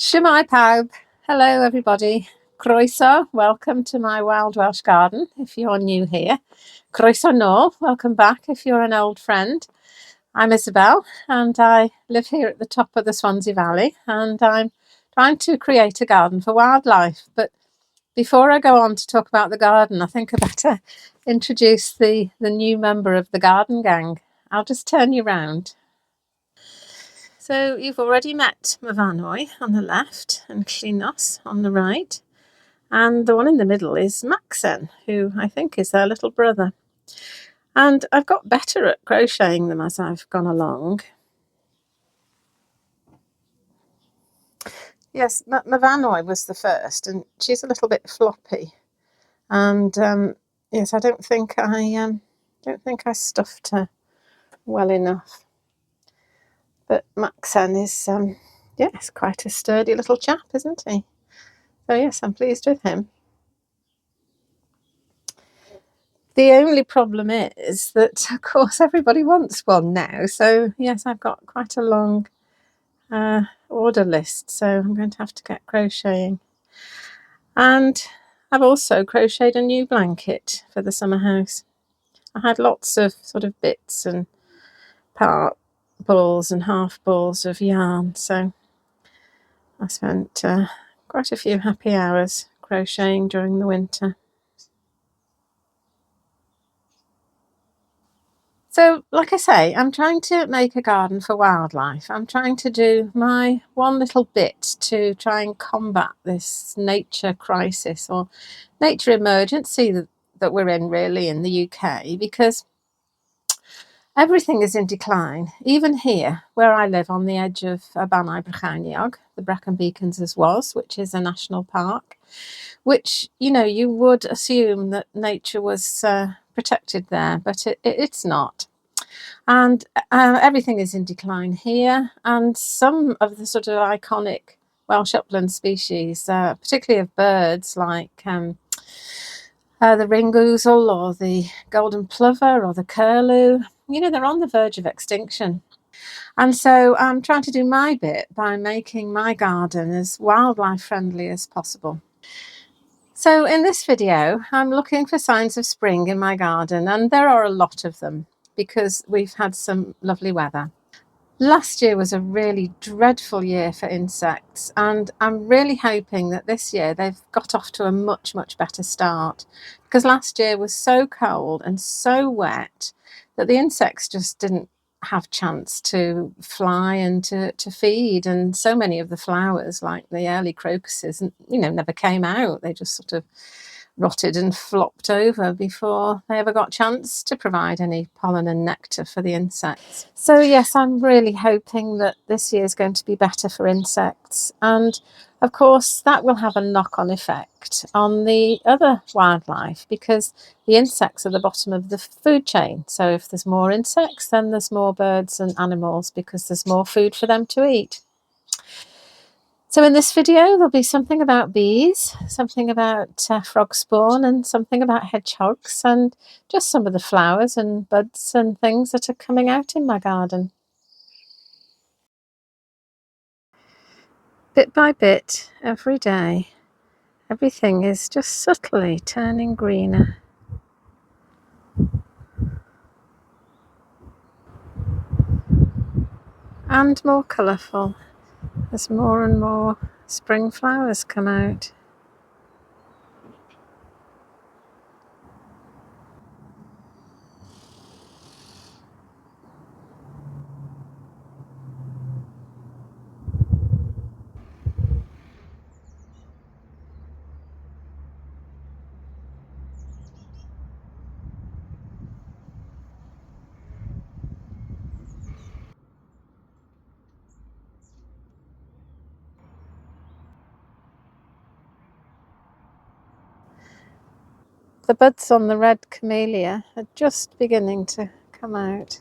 Shwmae pawb. Hello everybody. Croeso, welcome to my Wild Welsh garden if you're new here. Croeso nôl, welcome back if you're an old friend. I'm Isabel and I live here at the top of the Swansea Valley and I'm trying to create a garden for wildlife. But before I go on to talk about the garden, I think I better introduce the new member of the garden gang. I'll just turn you round. So you've already met Myfanwy on the left and Llinos on the right. And the one in the middle is Maxen, who I think is their little brother. And I've got better at crocheting them as I've gone along. Yes, Myfanwy was the first, and she's a little bit floppy. And yes, I don't think I stuffed her well enough. But Maxen is yes, quite a sturdy little chap, isn't he? So yes, I'm pleased with him. The only problem is that, of course, everybody wants one now. So yes, I've got quite a long order list, so I'm going to have to get crocheting. And I've also crocheted a new blanket for the summer house. I had lots of sort of bits and part balls and half balls of yarn, so I spent quite a few happy hours crocheting during the winter. So, like I say, I'm trying to make a garden for wildlife. I'm trying to do my one little bit to try and combat this nature crisis or nature emergency that we're in really in the UK, because everything is in decline. Even here, where I live on the edge of Abanau Brycheiniog, the Brecon Beacons as was, which is a national park, which, you know, you would assume that nature was protected there, but it's not. And everything is in decline here, and some of the sort of iconic Welsh upland species, particularly of birds like the ringoozle or the golden plover or the curlew, you know, they're on the verge of extinction. And so I'm trying to do my bit by making my garden as wildlife friendly as possible. So in this video, I'm looking for signs of spring in my garden, and there are a lot of them because we've had some lovely weather. Last year was a really dreadful year for insects, and I'm really hoping that this year they've got off to a much, much better start, because last year was so cold and so wet that the insects just didn't have chance to fly and to feed, and so many of the flowers, like the early crocuses, you know, never came out. They just sort of rotted and flopped over before they ever got a chance to provide any pollen and nectar for the insects. So yes, I'm really hoping that this year is going to be better for insects, and of course that will have a knock-on effect on the other wildlife, because the insects are the bottom of the food chain. So if there's more insects, then there's more birds and animals, because there's more food for them to eat. So in this video, there'll be something about bees, something about frogspawn, and something about hedgehogs, and just some of the flowers and buds and things that are coming out in my garden. Bit by bit, every day, everything is just subtly turning greener. And more colourful as more and more spring flowers come out. The buds on the red camellia are just beginning to come out.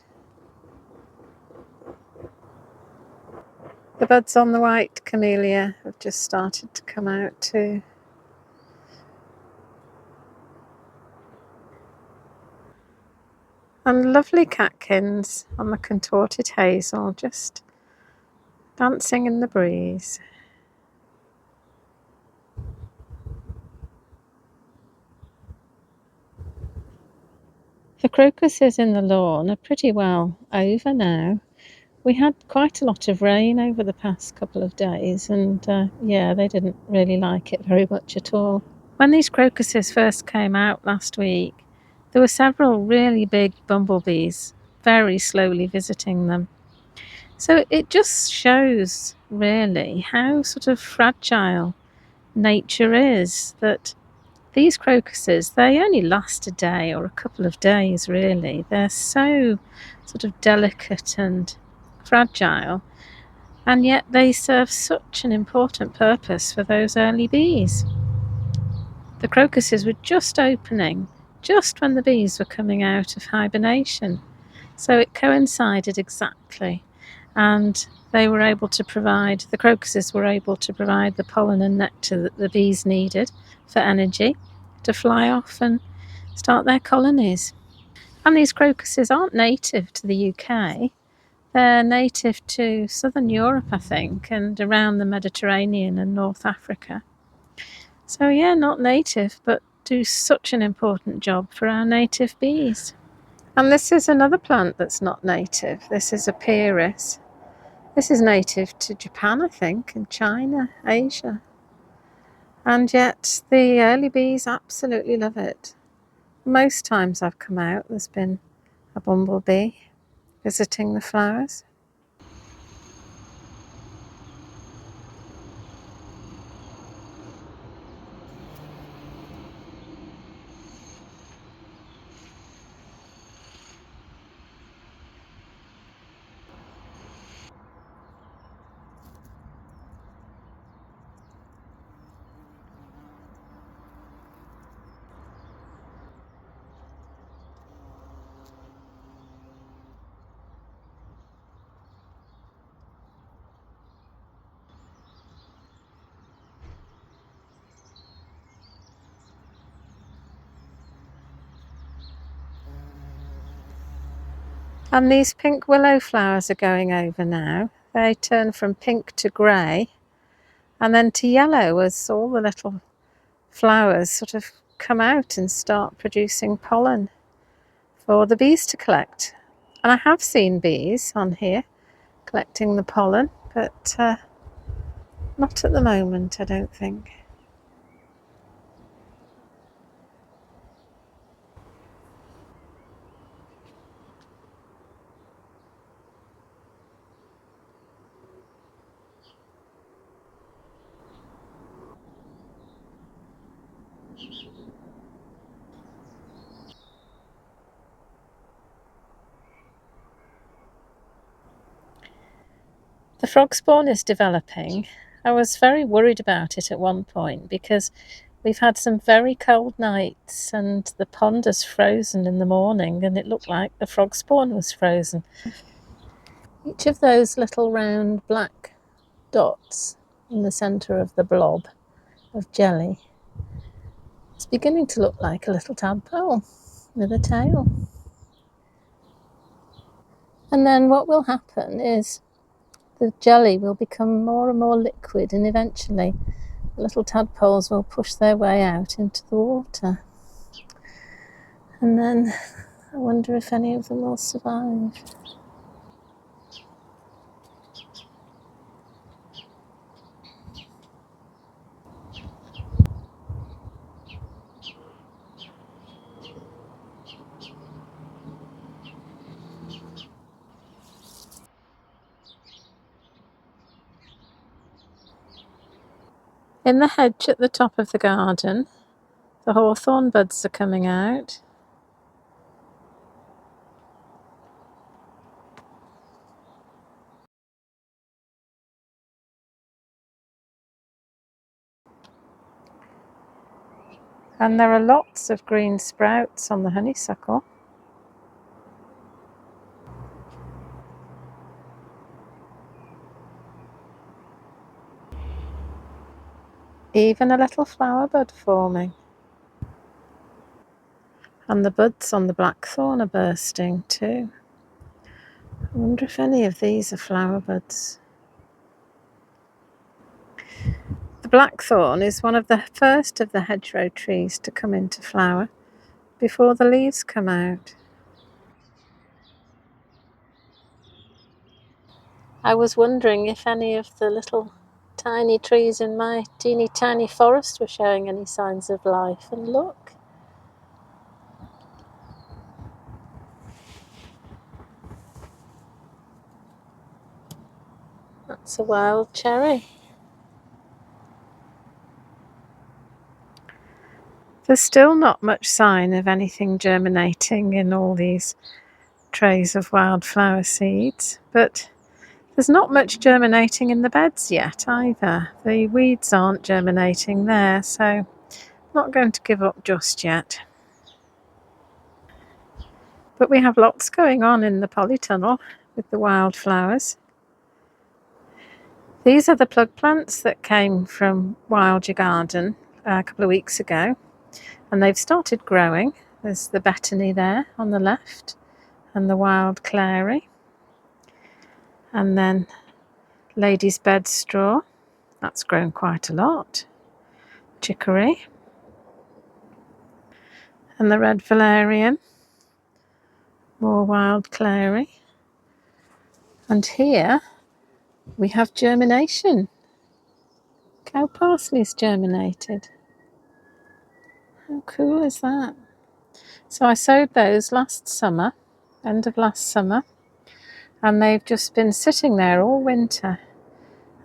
The buds on the white camellia have just started to come out too. And lovely catkins on the contorted hazel, just dancing in the breeze. The crocuses in the lawn are pretty well over now. We had quite a lot of rain over the past couple of days, and yeah, they didn't really like it very much at all. When these crocuses first came out last week, there were several really big bumblebees very slowly visiting them. So it just shows really how sort of fragile nature is, that these crocuses, they only last a day or a couple of days really. They're so sort of delicate and fragile, and yet they serve such an important purpose for those early bees. The crocuses were just opening, just when the bees were coming out of hibernation. So it coincided exactly, and the crocuses were able to provide the pollen and nectar that the bees needed for energy to fly off and start their colonies. And these crocuses aren't native to the UK. They're native to southern Europe, I think, and around the Mediterranean and North Africa. So yeah, not native, but do such an important job for our native bees. And this is another plant that's not native. This is a Pyrrhus. This is native to Japan, I think, and China, Asia. And yet the early bees absolutely love it. Most times I've come out, there's been a bumblebee visiting the flowers. And these pink willow flowers are going over now. They turn from pink to grey and then to yellow as all the little flowers sort of come out and start producing pollen for the bees to collect. And I have seen bees on here collecting the pollen, but not at the moment, I don't think. The frog spawn is developing. I was very worried about it at one point because we've had some very cold nights and the pond has frozen in the morning and it looked like the frog spawn was frozen. Each of those little round black dots in the centre of the blob of jelly is beginning to look like a little tadpole with a tail. And then what will happen is the jelly will become more and more liquid, and eventually the little tadpoles will push their way out into the water. And then I wonder if any of them will survive. In the hedge at the top of the garden, the hawthorn buds are coming out. And there are lots of green sprouts on the honeysuckle. Even a little flower bud forming. And the buds on the blackthorn are bursting too. I wonder if any of these are flower buds. The blackthorn is one of the first of the hedgerow trees to come into flower before the leaves come out. I was wondering if any of the little tiny trees in my teeny tiny forest were showing any signs of life, and look. That's a wild cherry. There's still not much sign of anything germinating in all these trays of wildflower seeds, but there's not much germinating in the beds yet either. The weeds aren't germinating there, so I'm not going to give up just yet. But we have lots going on in the polytunnel with the wildflowers. These are the plug plants that came from Wild Your Garden a couple of weeks ago, and they've started growing. There's the Bethany there on the left, and the wild clary, and then lady's bed straw, that's grown quite a lot, chicory, and the red valerian, more wild clary, and here we have germination. Cow parsley's germinated. How cool is that? So I sowed those last summer, end of last summer, and they've just been sitting there all winter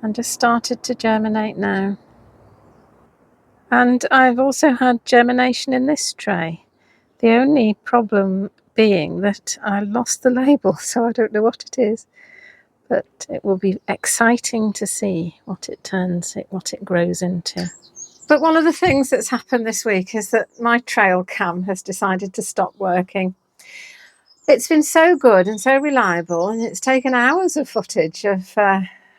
and just started to germinate now. And I've also had germination in this tray. The only problem being that I lost the label, so I don't know what it is. But it will be exciting to see what it grows into. But one of the things that's happened this week is that my trail cam has decided to stop working. It's been so good and so reliable, and it's taken hours of footage of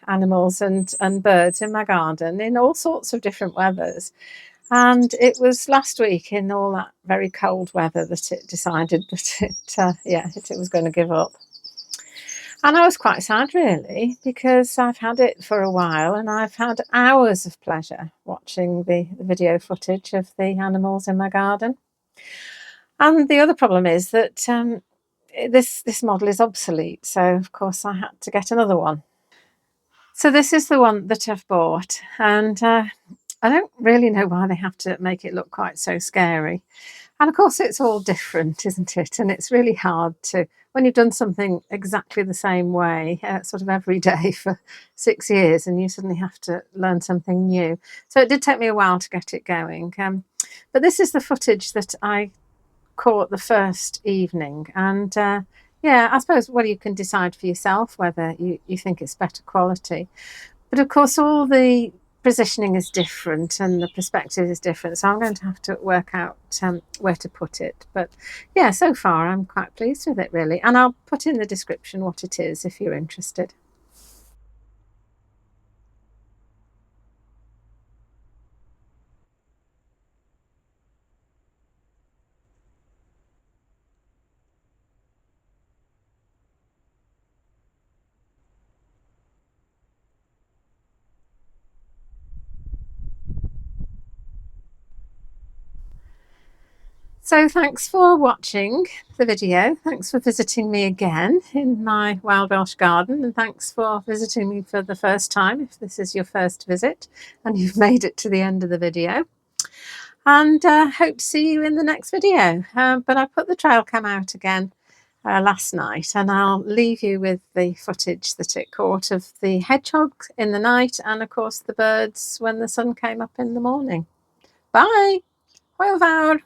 animals and birds in my garden in all sorts of different weathers. And it was last week in all that very cold weather that it decided that it was going to give up. And I was quite sad, really, because I've had it for a while and I've had hours of pleasure watching the video footage of the animals in my garden. And the other problem is that this model is obsolete, so of course I had to get another one. So this is the one that I've bought, and I don't really know why they have to make it look quite so scary. And of course it's all different, isn't it? And it's really hard to, when you've done something exactly the same way, sort of every day for 6 years, and you suddenly have to learn something new. So it did take me a while to get it going. But this is the footage that I caught the first evening. And I suppose, well, you can decide for yourself whether you think it's better quality. But of course, all the positioning is different and the perspective is different, so I'm going to have to work out where to put it. But yeah, so far I'm quite pleased with it, really, and I'll put in the description what it is if you're interested. So thanks for watching the video. Thanks for visiting me again in my Wild Welsh garden, and thanks for visiting me for the first time if this is your first visit and you've made it to the end of the video. And hope to see you in the next video. But I put the trail cam out again last night, and I'll leave you with the footage that it caught of the hedgehog in the night and of course the birds when the sun came up in the morning. Bye! Hwyl fawr!